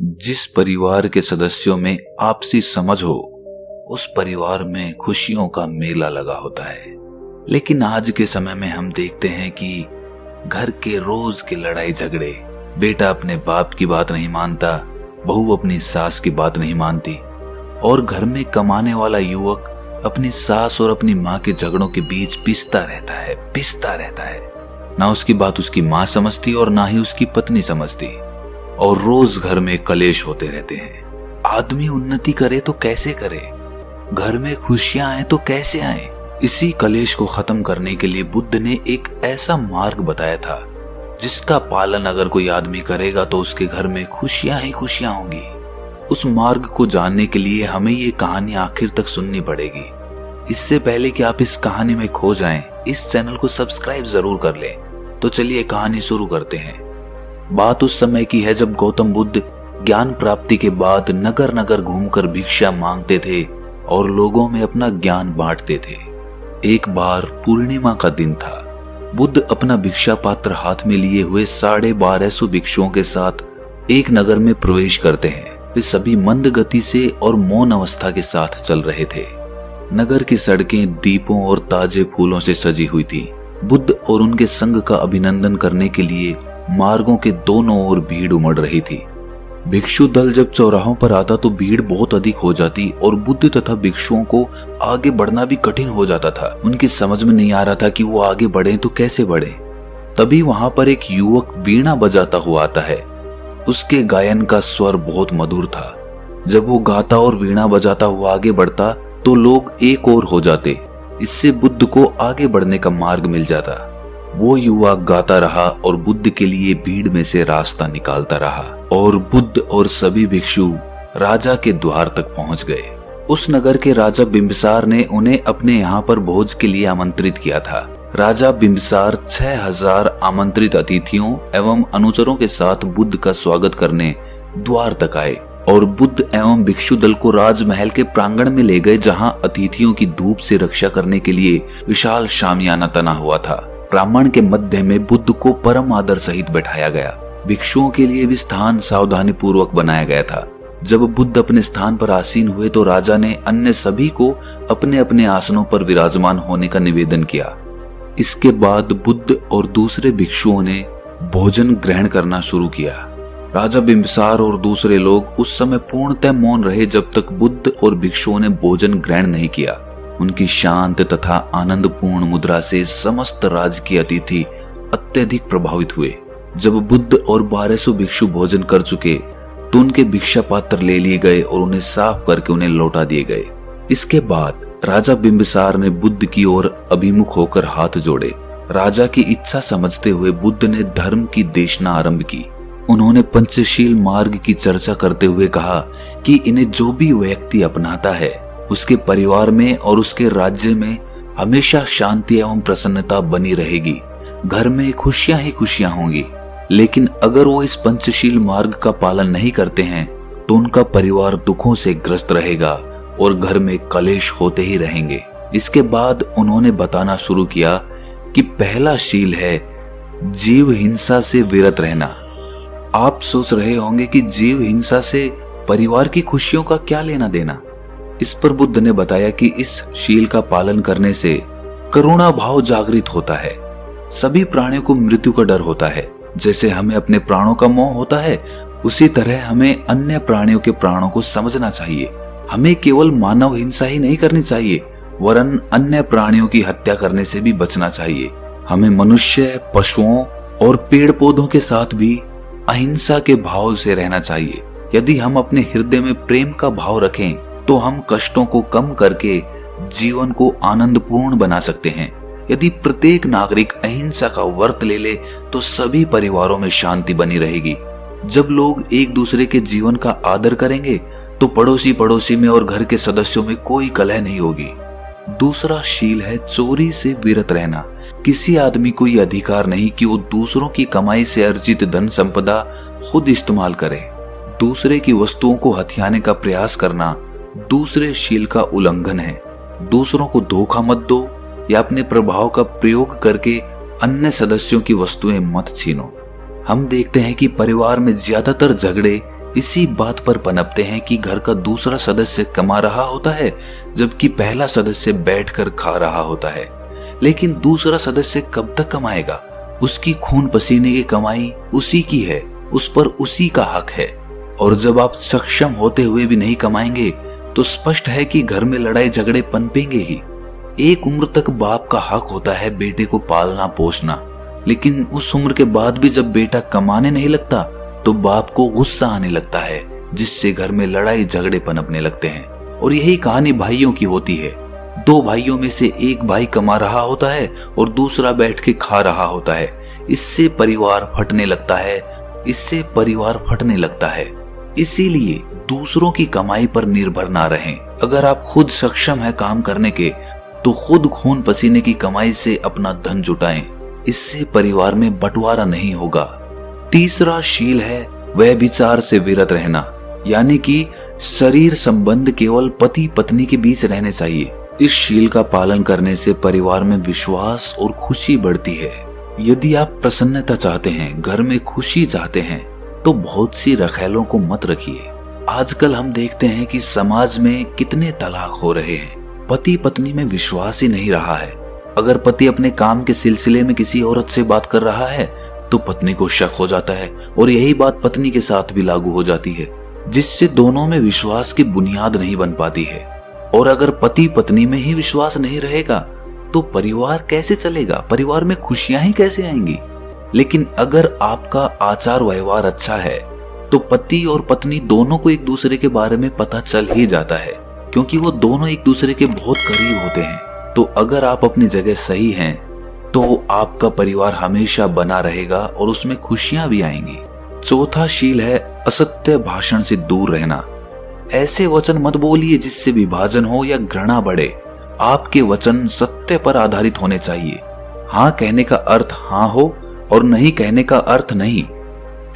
जिस परिवार के सदस्यों में आपसी समझ हो, उस परिवार में खुशियों का मेला लगा होता है। लेकिन आज के समय में हम देखते हैं कि घर के रोज के लड़ाई झगड़े, बेटा अपने बाप की बात नहीं मानता, बहू अपनी सास की बात नहीं मानती, और घर में कमाने वाला युवक अपनी सास और अपनी माँ के झगड़ों के बीच पिसता रहता है। ना उसकी बात उसकी माँ समझती और ना ही उसकी पत्नी समझती, और रोज घर में कलेश होते रहते हैं। आदमी उन्नति करे तो कैसे करे, घर में खुशियां आए तो कैसे आए। इसी कलेश को खत्म करने के लिए बुद्ध ने एक ऐसा मार्ग बताया था जिसका पालन अगर कोई आदमी करेगा तो उसके घर में खुशियां ही खुशियां होंगी। उस मार्ग को जानने के लिए हमें ये कहानी आखिर तक सुननी पड़ेगी। इससे पहले कि आप इस कहानी में खो जाएं, इस चैनल को सब्सक्राइब जरूर कर लें। तो चलिए कहानी शुरू करते हैं। बात उस समय की है जब गौतम बुद्ध ज्ञान प्राप्ति के बाद नगर नगर घूमकर भिक्षा मांगते थे और लोगों में अपना ज्ञान बांटते थे। एक बार पूर्णिमा का दिन था। बुद्ध अपना भिक्षा पात्र हाथ में लिए हुए 1250 भिक्षुओं के साथ एक नगर में प्रवेश करते हैं। वे सभी मंद गति से और मौन अवस्था के साथ चल रहे थे। नगर की सड़कें दीपों और ताजे फूलों से सजी हुई थी। बुद्ध और उनके संघ का अभिनंदन करने के लिए मार्गों के दोनों ओर भीड़ उमड़ रही थी। भिक्षु दल जब चौराहों पर आता तो भीड़ बहुत अधिक हो जाती और बुद्ध तथा भिक्षुओं को आगे बढ़ना भी कठिन हो जाता था। उनकी समझ में नहीं आ रहा था कि वो आगे बढ़े तो कैसे बढ़े। तभी वहां पर एक युवक वीणा बजाता हुआ आता है। उसके गायन का स्वर बहुत मधुर था। जब वो गाता और वीणा बजाता हुआ आगे बढ़ता तो लोग एक और हो जाते। इससे बुद्ध को आगे बढ़ने का मार्ग मिल जाता। वो युवक गाता रहा और बुद्ध के लिए भीड़ में से रास्ता निकालता रहा, और बुद्ध और सभी भिक्षु राजा के द्वार तक पहुंच गए। उस नगर के राजा बिंबिसार ने उन्हें अपने यहाँ पर भोज के लिए आमंत्रित किया था। राजा बिंबिसार 6000 आमंत्रित अतिथियों एवं अनुचरों के साथ बुद्ध का स्वागत करने द्वार तक आए और बुद्ध एवं भिक्षु दल को राजमहल के प्रांगण में ले गए, जहां अतिथियों की धूप से रक्षा करने के लिए विशाल शामियाना तना हुआ था। प्रांगण के मध्य में बुद्ध को परम आदर सहित बैठाया गया। भिक्षुओं के लिए भी स्थान सावधानी पूर्वक बनाया गया था। जब बुद्ध अपने स्थान पर आसीन हुए तो राजा ने अन्य सभी को अपने अपने आसनों पर विराजमान होने का निवेदन किया। इसके बाद बुद्ध और दूसरे भिक्षुओं ने भोजन ग्रहण करना शुरू किया। राजा बिंबिसार और दूसरे लोग उस समय पूर्णतः मौन रहे जब तक बुद्ध और भिक्षुओं ने भोजन ग्रहण नहीं किया। उनकी शांत तथा आनंदपूर्ण मुद्रा से समस्त राज्य के अतिथि अत्यधिक प्रभावित हुए। जब बुद्ध और 1200 भिक्षु भोजन कर चुके तो उनके भिक्षा पात्र ले लिए गए और उन्हें साफ करके उन्हें लौटा दिए गए। इसके बाद राजा बिंबिसार ने बुद्ध की ओर अभिमुख होकर हाथ जोड़े। राजा की इच्छा समझते हुए बुद्ध ने धर्म की देशना आरंभ की। उन्होंने पंचशील मार्ग की चर्चा करते हुए कहा कि इन्हें जो भी व्यक्ति अपनाता है उसके परिवार में और उसके राज्य में हमेशा शांति एवं प्रसन्नता बनी रहेगी। घर में खुशियां ही खुशियां होंगी। लेकिन अगर वो इस पंचशील मार्ग का पालन नहीं करते हैं तो उनका परिवार दुखों से ग्रस्त रहेगा और घर में कलेश होते ही रहेंगे। इसके बाद उन्होंने बताना शुरू किया कि पहला शील है जीव हिंसा से विरत रहना। आप सोच रहे होंगे कि जीव हिंसा से परिवार की खुशियों का क्या लेना देना। इस पर बुद्ध ने बताया कि इस शील का पालन करने से करुणा भाव जागृत होता है। सभी प्राणियों को मृत्यु का डर होता है। जैसे हमें अपने प्राणों का मोह होता है, उसी तरह हमें अन्य प्राणियों के प्राणों को समझना चाहिए। हमें केवल मानव हिंसा ही नहीं करनी चाहिए, वरन अन्य प्राणियों की हत्या करने से भी बचना चाहिए। हमें मनुष्य, पशुओं और पेड़ पौधों के साथ भी अहिंसा के भाव से रहना चाहिए। यदि हम अपने हृदय में प्रेम का भाव रखें तो हम कष्टों को कम करके जीवन को आनंदपूर्ण बना सकते हैं। यदि प्रत्येक नागरिक अहिंसा का व्रत ले ले तो सभी परिवारों में शांति बनी रहेगी। जब लोग एक दूसरे के जीवन का आदर करेंगे तो पड़ोसी पड़ोसी में और घर के सदस्यों में कोई कलह नहीं होगी। दूसरा शील है चोरी से विरत रहना। किसी आदमी को यह अधिकार नहीं कि वो दूसरों की कमाई से अर्जित धन संपदा खुद इस्तेमाल करे। दूसरे की वस्तुओं को हथियाने का प्रयास करना दूसरे शील का उल्लंघन है। दूसरों को धोखा मत दो या अपने प्रभाव का प्रयोग करके अन्य सदस्यों की वस्तुएं मत छीनो। हम देखते हैं कि परिवार में ज्यादातर झगड़े इसी बात पर पनपते हैं कि घर का दूसरा सदस्य कमा रहा होता है जबकि पहला सदस्य बैठकर खा रहा होता है। लेकिन दूसरा सदस्य कब तक कमाएगा? उसकी खून पसीने की कमाई उसी की है, उस पर उसी का हक है। और जब आप सक्षम होते हुए भी नहीं कमाएंगे तो स्पष्ट है कि घर में लड़ाई झगड़े पनपेंगे ही। एक उम्र तक बाप का हक होता है बेटे को पालना पोसना, लेकिन उस उम्र के बाद भी जब बेटा कमाने नहीं लगता तो बाप को गुस्सा आने लगता है, जिससे घर में लड़ाई झगड़े पनपने लगते हैं। और यही कहानी भाइयों की होती है। दो भाइयों में से एक भाई कमा रहा होता है और दूसरा बैठ के खा रहा होता है। इससे परिवार फटने लगता है। इसीलिए दूसरों की कमाई पर निर्भर ना रहें। अगर आप खुद सक्षम है काम करने के तो खुद खून पसीने की कमाई से अपना धन जुटाएं। इससे परिवार में बंटवारा नहीं होगा। तीसरा शील है व्यभिचार से विरत रहना, यानी कि शरीर संबंध केवल पति पत्नी के बीच रहने चाहिए। इस शील का पालन करने से परिवार में विश्वास और खुशी बढ़ती है। यदि आप प्रसन्नता चाहते हैं, घर में खुशी चाहते हैं, तो बहुत सी रखेलों को मत रखिए। आजकल हम देखते हैं कि समाज में कितने तलाक हो रहे हैं। पति पत्नी में विश्वास ही नहीं रहा है। अगर पति अपने काम के सिलसिले में किसी औरत से बात कर रहा है तो पत्नी को शक हो जाता है, और यही बात पत्नी के साथ भी लागू हो जाती है, जिससे दोनों में विश्वास की बुनियाद नहीं बन पाती है। और अगर पति पत्नी में ही विश्वास नहीं रहेगा तो परिवार कैसे चलेगा? परिवार में खुशियां ही कैसे आएंगी? लेकिन अगर आपका आचार व्यवहार अच्छा है तो पति और पत्नी दोनों को एक दूसरे के बारे में पता चल ही जाता है, क्योंकि वो दोनों एक दूसरे के बहुत करीब होते हैं। तो अगर आप अपनी जगह सही हैं तो आपका परिवार हमेशा बना रहेगा और उसमें खुशियां भी आएंगी। चौथा शील है असत्य भाषण से दूर रहना। ऐसे वचन मत बोलिए जिससे विभाजन हो या घृणा बढ़े। आपके वचन सत्य पर आधारित होने चाहिए। हाँ कहने का अर्थ हाँ हो और नहीं कहने का अर्थ नहीं।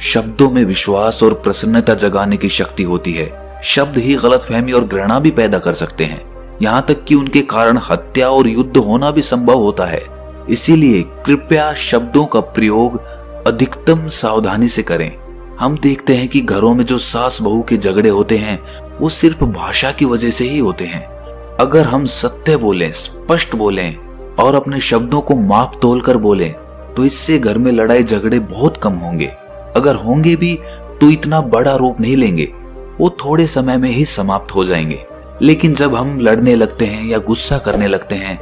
शब्दों में विश्वास और प्रसन्नता जगाने की शक्ति होती है। शब्द ही गलतफहमी और घृणा भी पैदा कर सकते हैं, यहाँ तक कि उनके कारण हत्या और युद्ध होना भी संभव होता है। इसीलिए कृपया शब्दों का प्रयोग अधिकतम सावधानी से करें। हम देखते हैं कि घरों में जो सास बहू के झगड़े होते हैं वो सिर्फ भाषा की वजह से ही होते हैं। अगर हम सत्य बोलें, स्पष्ट बोलें और अपने शब्दों को माप तोल कर बोलें तो इससे घर में लड़ाई झगड़े बहुत कम होंगे। अगर होंगे भी तो इतना बड़ा रूप नहीं लेंगे, वो थोड़े समय में ही समाप्त हो जाएंगे। लेकिन जब हम लड़ने लगते हैं या गुस्सा करने लगते हैं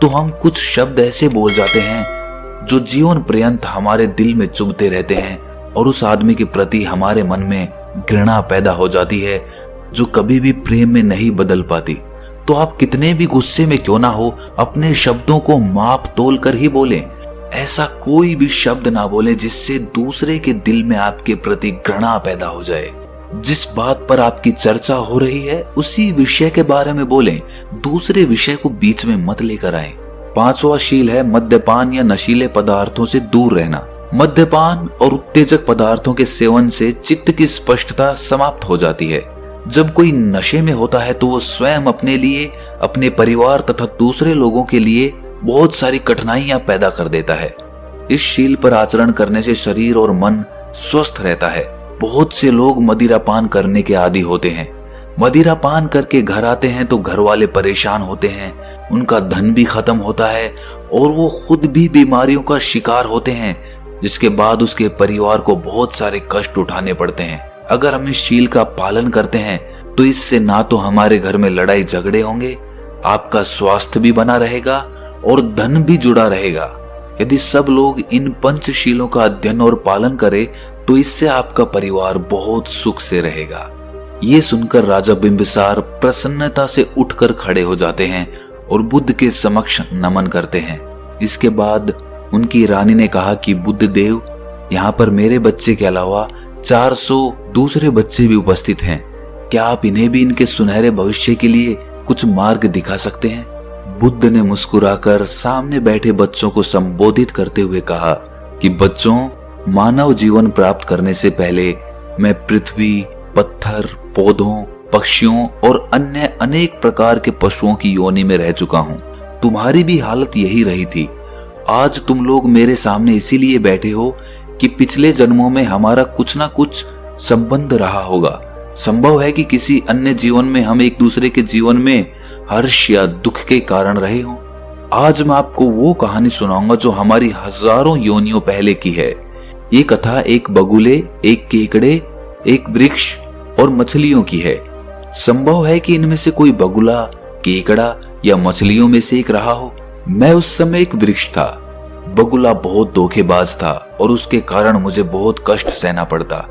तो हम कुछ शब्द ऐसे बोल जाते हैं जो जीवन पर्यंत हमारे दिल में चुभते रहते हैं और उस आदमी के प्रति हमारे मन में घृणा पैदा हो जाती है जो कभी भी प्रेम में नहीं बदल पाती। तो आप कितने भी गुस्से में क्यों ना हो, अपने शब्दों को माप तोल कर ही बोलें। ऐसा कोई भी शब्द ना बोले जिससे दूसरे के दिल में आपके प्रति घृणा पैदा हो जाए। जिस बात पर आपकी चर्चा हो रही है उसी विषय के बारे में बोलें, दूसरे विषय को बीच में मत लेकर आए। पांचवा शील है मद्यपान या नशीले पदार्थों से दूर रहना। मद्यपान और उत्तेजक पदार्थों के सेवन से चित्त की स्पष्टता समाप्त हो जाती है। जब कोई नशे में होता है तो वो स्वयं अपने लिए, अपने परिवार तथा दूसरे लोगों के लिए बहुत सारी कठिनाइयां पैदा कर देता है। इस शील पर आचरण करने से शरीर और मन स्वस्थ रहता है। बहुत से लोग मदिरा पान करने के आदी होते हैं। मदिरा पान करके घर आते हैं तो घर वाले परेशान होते हैं, उनका धन भी खत्म होता है और वो खुद भी बीमारियों का शिकार होते हैं, जिसके बाद उसके परिवार को बहुत सारे कष्ट उठाने पड़ते हैं। अगर हम इस शील का पालन करते हैं तो इससे ना तो हमारे घर में लड़ाई झगड़े होंगे, आपका स्वास्थ्य भी बना रहेगा और धन भी जुड़ा रहेगा। यदि सब लोग इन पंचशीलों का अध्ययन और पालन करें तो इससे आपका परिवार बहुत सुख से रहेगा। ये सुनकर राजा बिंबिसार प्रसन्नता से उठकर खड़े हो जाते हैं और बुद्ध के समक्ष नमन करते हैं। इसके बाद उनकी रानी ने कहा कि बुद्ध देव, यहाँ पर मेरे बच्चे के अलावा 400 दूसरे बच्चे भी उपस्थित हैं। क्या आप इन्हें भी इनके सुनहरे भविष्य के लिए कुछ मार्ग दिखा सकते हैं? बुद्ध ने मुस्कुराकर सामने बैठे बच्चों को संबोधित करते हुए कहा कि बच्चों, मानव जीवन प्राप्त करने से पहले मैं पृथ्वी, पत्थर, पौधों, पक्षियों और अन्य अनेक प्रकार के पशुओं की योनि में रह चुका हूँ। तुम्हारी भी हालत यही रही थी। आज तुम लोग मेरे सामने इसीलिए बैठे हो कि पिछले जन्मों में हमारा कुछ ना कुछ संबंध रहा होगा। संभव है कि किसी अन्य जीवन में हम एक दूसरे के जीवन में हर्ष या दुख के कारण रहे हों। आज मैं आपको वो कहानी सुनाऊंगा जो हमारी हजारों योनियों पहले की है। ये कथा एक बगुले, एक केकड़े, एक वृक्ष और मछलियों की है। संभव है कि इनमें से कोई बगुला, केकड़ा या मछलियों में से एक रहा हो। मैं उस समय एक वृक्ष था। बगुला बहुत धोखेबाज था और उसके कारण मुझे बहुत कष्ट सहना पड़ता।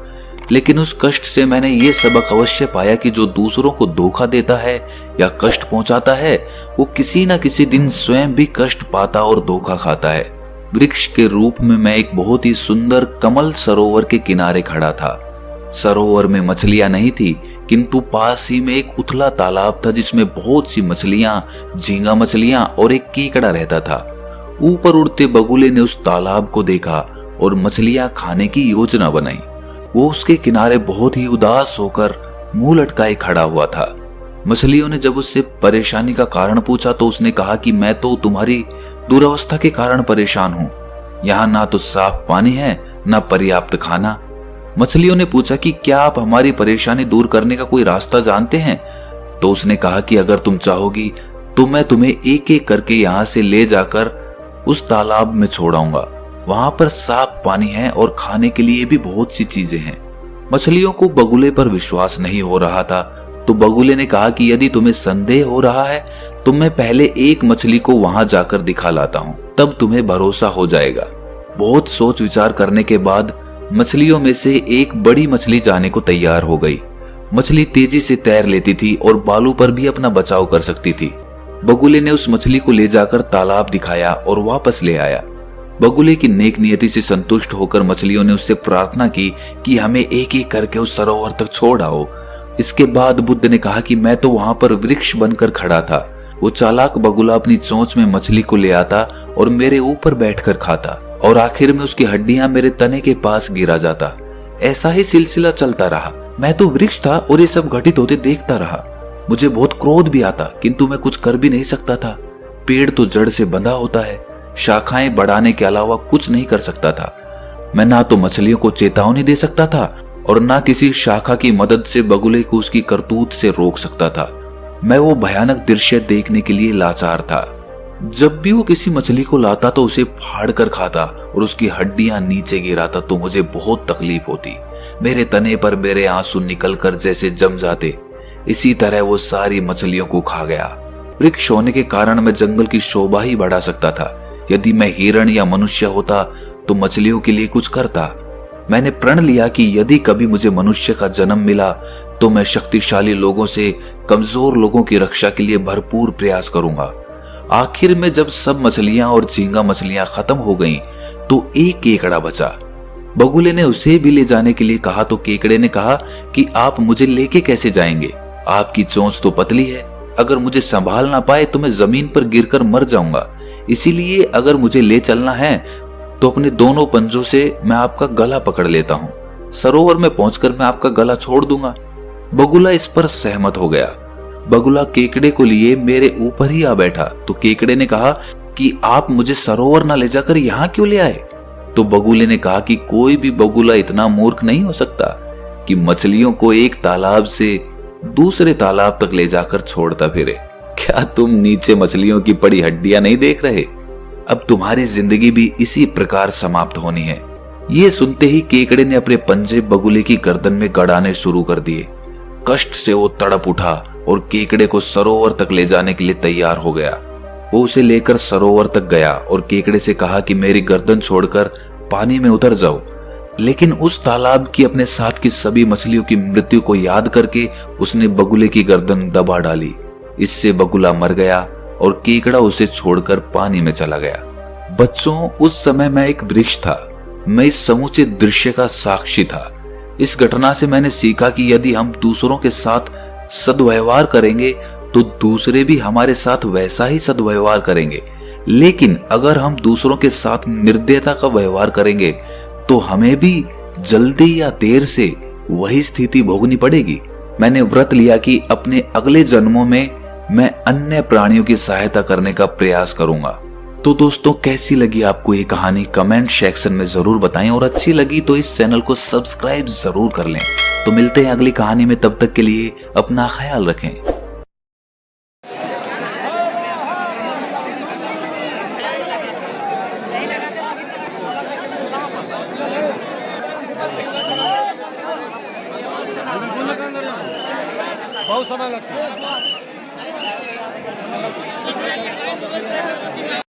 लेकिन उस कष्ट से मैंने ये सबक अवश्य पाया कि जो दूसरों को धोखा देता है या कष्ट पहुंचाता है, वो किसी न किसी दिन स्वयं भी कष्ट पाता और धोखा खाता है। वृक्ष के रूप में मैं एक बहुत ही सुंदर कमल सरोवर के किनारे खड़ा था। सरोवर में मछलियां नहीं थी, किंतु पास ही में एक उथला तालाब था जिसमें बहुत सी मछलियां, झींगा मछलियां और एक केकड़ा रहता था। ऊपर उड़ते बगुले ने उस तालाब को देखा और मछलियां खाने की योजना बनाई। वो उसके किनारे बहुत ही उदास होकर मुंह लटकाए खड़ा हुआ था। मछलियों ने जब उससे परेशानी का कारण पूछा तो उसने कहा कि मैं तो तुम्हारी दुर्अवस्था के कारण परेशान हूँ। यहाँ ना तो साफ पानी है, ना पर्याप्त खाना। मछलियों ने पूछा कि क्या आप हमारी परेशानी दूर करने का कोई रास्ता जानते हैं? तो उसने कहा कि अगर तुम चाहोगी तो मैं तुम्हें एक एक करके यहाँ से ले जाकर उस तालाब में छोड़ाऊंगा। वहां पर साफ पानी है और खाने के लिए भी बहुत सी चीजें हैं। मछलियों को बगुले पर विश्वास नहीं हो रहा था, तो बगुले ने कहा कि यदि तुम्हें संदेह हो रहा है तो मैं पहले एक मछली को वहां जाकर दिखा लाता हूं, तब तुम्हें भरोसा हो जाएगा। बहुत सोच विचार करने के बाद मछलियों में से एक बड़ी मछली जाने को तैयार हो गई। मछली तेजी से तैर लेती थी और बालू पर भी अपना बचाव कर सकती थी। बगुले ने उस मछली को ले जाकर तालाब दिखाया और वापस ले आया। बगुले की नेक नियति से संतुष्ट होकर मछलियों ने उससे प्रार्थना की कि हमें एक एक करके उस सरोवर तक छोड़ आओ। इसके बाद बुद्ध ने कहा कि मैं तो वहां पर वृक्ष बनकर खड़ा था। वो चालाक बगुला अपनी चोंच में मछली को ले आता और मेरे ऊपर बैठकर खाता और आखिर में उसकी हड्डियां मेरे तने के पास गिरा जाता। ऐसा ही सिलसिला चलता रहा। मैं तो वृक्ष था और ये सब घटित होते देखता रहा। मुझे बहुत क्रोध भी आता, किंतु मैं कुछ कर भी नहीं सकता था। पेड़ तो जड़ से बंधा होता है, शाखाएं बढ़ाने के अलावा कुछ नहीं कर सकता था। मैं ना तो मछलियों को चेतावनी दे सकता था और ना किसी शाखा की मदद से बगुले को उसकी करतूत से रोक सकता था। मैं वो भयानक दृश्य देखने के लिए लाचार था। जब भी वो किसी मछली को लाता तो उसे फाड़ कर खाता और उसकी हड्डियां नीचे गिराता तो मुझे बहुत तकलीफ होती। मेरे तने पर मेरे आंसू निकलकर जैसे जम जाते। इसी तरह वो सारी मछलियों को खा गया। वृक्ष होने के कारण मैं जंगल की शोभा ही बढ़ा सकता था। यदि मैं हिरण या मनुष्य होता तो मछलियों के लिए कुछ करता। मैंने प्रण लिया कि यदि कभी मुझे मनुष्य का जन्म मिला तो मैं शक्तिशाली लोगों से कमजोर लोगों की रक्षा के लिए भरपूर प्रयास करूंगा। आखिर में जब सब मछलियां और झींगा मछलियां खत्म हो गईं, तो एक केकड़ा बचा। बगुले ने उसे भी ले जाने के लिए कहा तो केकड़े ने कहा कि आप मुझे लेके कैसे जाएंगे? आपकी चोंच तो पतली है, अगर मुझे संभाल ना पाए तो मैं जमीन पर गिरकर मर जाऊंगा। इसीलिए अगर मुझे ले चलना है तो अपने दोनों पंजों से मैं आपका गला पकड़ लेता हूँ। सरोवर में पहुंचकर मैं आपका गला छोड़ दूंगा। बगुला इस पर सहमत हो गया। बगुला केकड़े को लिए मेरे ऊपर ही आ बैठा तो केकड़े ने कहा कि आप मुझे सरोवर ना ले जाकर यहाँ क्यों ले आए? तो बगुले ने कहा कि कोई भी बगुला इतना मूर्ख नहीं हो सकता कि मछलियों को एक तालाब से दूसरे तालाब तक ले जाकर छोड़ता फिरे। क्या तुम नीचे मछलियों की पड़ी हड्डियां नहीं देख रहे? अब तुम्हारी जिंदगी भी इसी प्रकार समाप्त होनी है। ये सुनते ही केकड़े ने अपने पंजे बगुले की गर्दन में गड़ाने शुरू कर दिए। कष्ट से वो तड़प उठा और केकड़े को सरोवर तक ले जाने के लिए तैयार हो गया। वो उसे लेकर सरोवर तक गया और केकड़े से कहा कि मेरी गर्दन छोड़कर पानी में उतर जाओ। लेकिन उस तालाब की अपने साथ की सभी मछलियों की मृत्यु को याद करके उसने बगुले की गर्दन दबा डाली। इससे बगुला मर गया और केकड़ा उसे छोड़कर पानी में चला गया। बच्चों, उस समय मैं एक वृक्ष था। मैं इस समूचे दृश्य का साक्षी था। इस घटना से मैंने सीखा कि यदि हम दूसरों के साथ सद्व्यवहार करेंगे तो दूसरे भी हमारे साथ वैसा ही सद्व्यवहार करेंगे। लेकिन अगर हम दूसरों के साथ निर्दयता का व्यवहार करेंगे तो हमें भी जल्दी या देर से वही स्थिति भोगनी पड़ेगी। मैंने व्रत लिया कि अपने अगले जन्मों में मैं अन्य प्राणियों की सहायता करने का प्रयास करूंगा। तो दोस्तों, कैसी लगी आपको ये कहानी कमेंट सेक्शन में जरूर बताएं, और अच्छी लगी तो इस चैनल को सब्सक्राइब जरूर कर लें। तो मिलते हैं अगली कहानी में, तब तक के लिए अपना ख्याल रखें। बहुत समय लगता है।